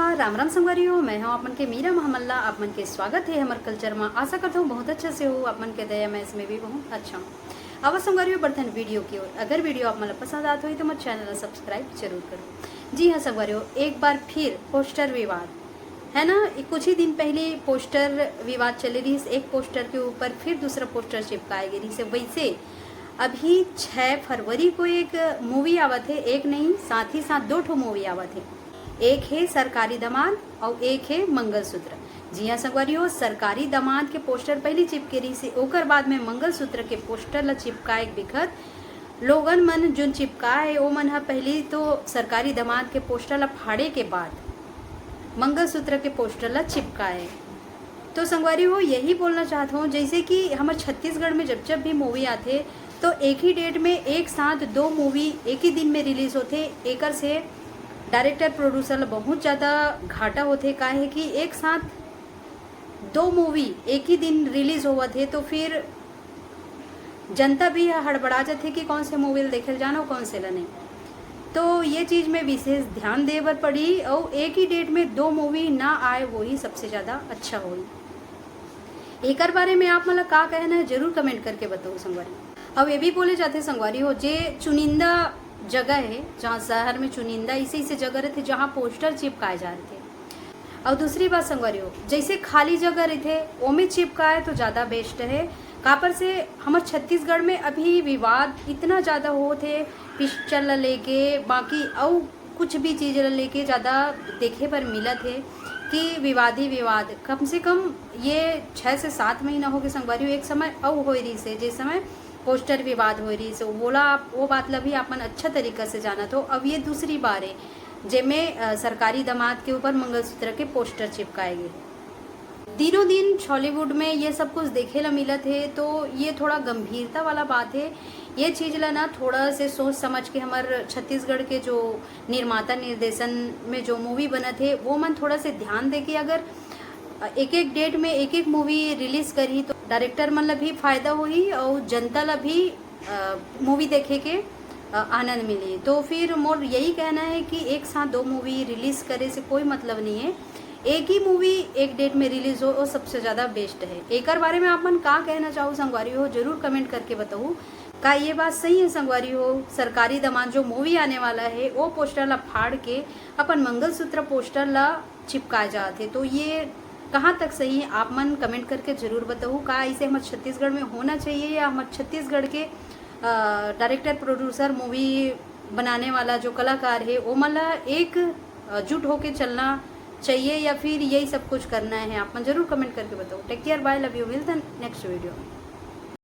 नमस्कार राम राम संगवारियों, मैं हूँ आपन के मीरा मोहम्मल्ला। आप मन के स्वागत है हमारे कल्चर में। आशा करता हूँ बहुत अच्छे से हो। आप मन के दया मैं इसमें भी बहुत अच्छा हूँ। अब संगवारियों बढ़ते हैं वीडियो की ओर। अगर वीडियो आप मतलब पसंद आता हो तो मेरे चैनल सब्सक्राइब जरूर करो। जी हाँ संगवारियों, एक बार फिर पोस्टर विवाद है ना। कुछ ही दिन पहले पोस्टर विवाद चले रही। एक पोस्टर के ऊपर फिर दूसरा पोस्टर चिपकाए गई से। वैसे अभी 6 फरवरी को एक मूवी आवत है, एक नहीं साथ ही साथ 2 मूवी आवत है। एक है सरकारी दामाद और एक है मंगलसूत्र। जी हाँ संगवारियों, सरकारी दामाद के पोस्टर पहले चिपके रही से, ओकर बाद में मंगलसूत्र के पोस्टर ला चिपकाए बिखत लोगन मन जो चिपकाए ओ मन हा पहले तो सरकारी दामाद के पोस्टर ला फाड़े के बाद मंगलसूत्र के पोस्टर ला चिपकाए। तो संगवारियों यही बोलना चाहता हूँ, जैसे कि हमारे छत्तीसगढ़ में जब जब भी मूवी आते तो एक ही डेट में एक साथ 2 मूवी एक ही दिन में रिलीज होते। एकर से डायरेक्टर प्रोड्यूसर बहुत ज़्यादा घाटा होते। का है कि एक साथ 2 मूवी एक ही दिन रिलीज हुआ थे तो फिर जनता भी हड़बड़ा जाते कि कौन से मूवी देखे जाना कौन से ला नहीं। तो ये चीज़ में विशेष ध्यान देवर पड़ी और एक ही डेट में 2 मूवी ना आए वही सबसे ज़्यादा अच्छा हुई। एकर बारे में आप मतलब का कहना है जरूर कमेंट करके बताओ संगवारी। अब ये भी बोले जाते संगवारी हो जे चुनिंदा जगह है जहाँ शहर में चुनिंदा इसी से जगह रहते जहाँ पोस्टर चिपकाए जा रहे थे। और दूसरी बात संगवारी हो, जैसे खाली जगह रहते वो में चिपकाए तो ज़्यादा बेस्ट है। कापर से हमारे छत्तीसगढ़ में अभी विवाद इतना ज़्यादा हो थे पिक्चर ला लेके बाकी और कुछ भी चीज़ ला लेके ज़्यादा देखे पर मिला थे कि विवाद ही विवाद। कम से कम ये 6 से 7 महीना हो गए संगवारी हो। एक समय और हो रही से जिस समय पोस्टर विवाद हो रही से बोला आप वो बात ला भी अपन अच्छा तरीका से जाना। तो अब ये दूसरी बार है जिसमें सरकारी दामाद के ऊपर मंगलसूत्र के पोस्टर चिपकाए गए। दिनों दिन बॉलीवुड में ये सब कुछ देखे ला मिला थे तो ये थोड़ा गंभीरता वाला बात है। ये चीज़ ला ना थोड़ा से सोच समझ के हमारे छत्तीसगढ़ के जो निर्माता निर्देशन में जो मूवी बना थे वो मन थोड़ा से ध्यान दे कि अगर एक एक डेट में एक एक मूवी रिलीज करी तो डायरेक्टर मन ला भी फायदा हुई और जनता ला भी मूवी देखे के आनंद मिली। तो फिर मोर यही कहना है कि एक साथ 2 मूवी रिलीज करे से कोई मतलब नहीं है। एक ही मूवी एक डेट में रिलीज हो वो सबसे ज़्यादा बेस्ट है। एक बारे में आप मन का कहना चाहो संगवारी हो जरूर कमेंट करके बताओ। का ये बात सही है संगवारी हो? सरकारी दामाद जो मूवी आने वाला है वो पोस्टर ला फाड़ के अपन मंगलसूत्र पोस्टर ला चिपकाए जाते तो ये कहाँ तक सही है? आप मन कमेंट करके ज़रूर बताओ। का इसे हमारे छत्तीसगढ़ में होना चाहिए या हमारे छत्तीसगढ़ के डायरेक्टर प्रोड्यूसर मूवी बनाने वाला जो कलाकार है वो मतलब एक जुट होके चलना चाहिए या फिर यही सब कुछ करना है? आप मन जरूर कमेंट करके बताओ। Take care, bye, love you, मिलते हैं नेक्स्ट वीडियो में।